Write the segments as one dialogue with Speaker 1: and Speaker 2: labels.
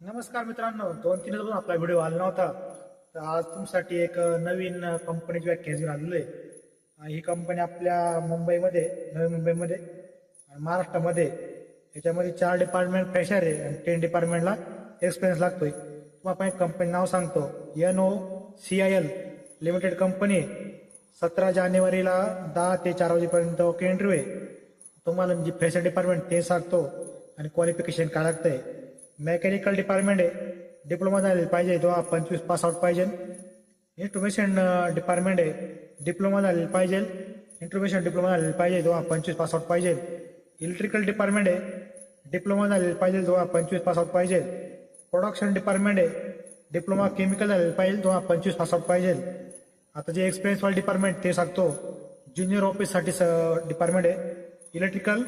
Speaker 1: नमस्कार मित्रांनो, 2-3 दिवस आपला व्हिडिओ आला नव्हता. तर आज तुमच्यासाठी एक नवीन कंपनीची व्याख्या घेऊन आलेलो आहे. ही कंपनी आपल्या मुंबईमध्ये, नवी मुंबईमध्ये आणि महाराष्ट्रामध्ये याच्यामध्ये 4 डिपार्टमेंट फ्रेशर आहे आणि 10 डिपार्टमेंटला एक्सपिरियन्स लागतोय. तुम्हाला एक कंपनी नाव सांगतो, NOCIL लिमिटेड कंपनी. 17 जानेवारीला 10 ते 4 वाजेपर्यंत ओके इंटरव्ह्यू आहे. तुम्हाला जी फ्रेशर डिपार्टमेंट ते सांगतो आणि क्वालिफिकेशन काय लागतंय. मेकॅनिकल डिपार्टमेंट आहे, डिप्लोमा झालेला पाहिजे, तो 25 पास आउट पाहिजे. इन्फॉर्मेशन डिपार्टमेंट आहे, डिप्लोमा झालेला पाहिजे, इन्फॉर्मेशन डिप्लोमा झालेला पाहिजे, तो 25 पास आउट पाहिजे. इलेक्ट्रिकल डिपार्टमेंट आहे, डिप्लोमा झालेला पाहिजे, तो 25 पास आउट पाहिजे. प्रोडक्शन डिपार्टमेंट आहे, डिप्लोमा केमिकल झालेला पाहिजे, तो 25 पास आउट पाहिजे. आता जे एक्सपिरियन्स वाला डिपार्टमेंट ते सांगतो. ज्युनियर ऑफिससाठी डिपार्टमेंट आहे, इलेक्ट्रिकल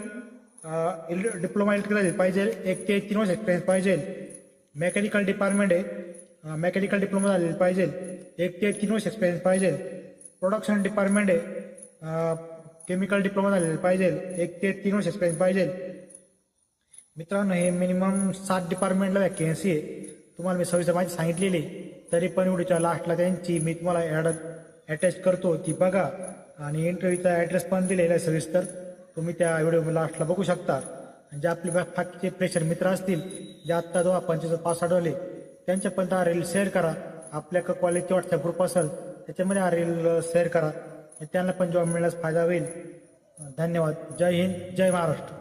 Speaker 1: डिप्लोमा इलेक्ट्रिकल पाहिजे, 1 ते 3 वर्ष एक्सपिरियन्स पाहिजे. मेकॅनिकल डिपार्टमेंट आहे, मेकॅनिकल डिप्लोमा झालेला पाहिजे, 1 ते 3 वर्ष एक्सपिरियन्स पाहिजे. प्रोडक्शन डिपार्टमेंट आहे, केमिकल डिप्लोमा झालेला पाहिजे, 1 ते 3 वर्ष एक्सपिरियन्स पाहिजे. मित्रांनो, हे मिनिमम 7 डिपार्टमेंटला वॅकन्सी आहे. तुम्हाला मी सविस्तर माहिती सांगितलेली, तरी पण व्हिडिओच्या लास्टला त्यांची मी तुम्हाला अटॅच करतो, ती बघा. आणि इंटरव्ह्यूचा ॲड्रेस पण दिलेला आहे सविस्तर, तुम्ही त्या व्हिडिओ लास्टला बघू शकता. जे आपले बाकीचे प्रेशर मित्र असतील, जे आत्ता 2025 पास आढळले, त्यांच्यापर्यंत हा रील शेअर करा. आपल्या कॉलेजचे व्हॉट्सअप ग्रुप असेल त्याच्यामध्ये हा रील शेअर करा, त्यांना पण जॉब मिळण्यास फायदा होईल. धन्यवाद. जय हिंद, जय महाराष्ट्र.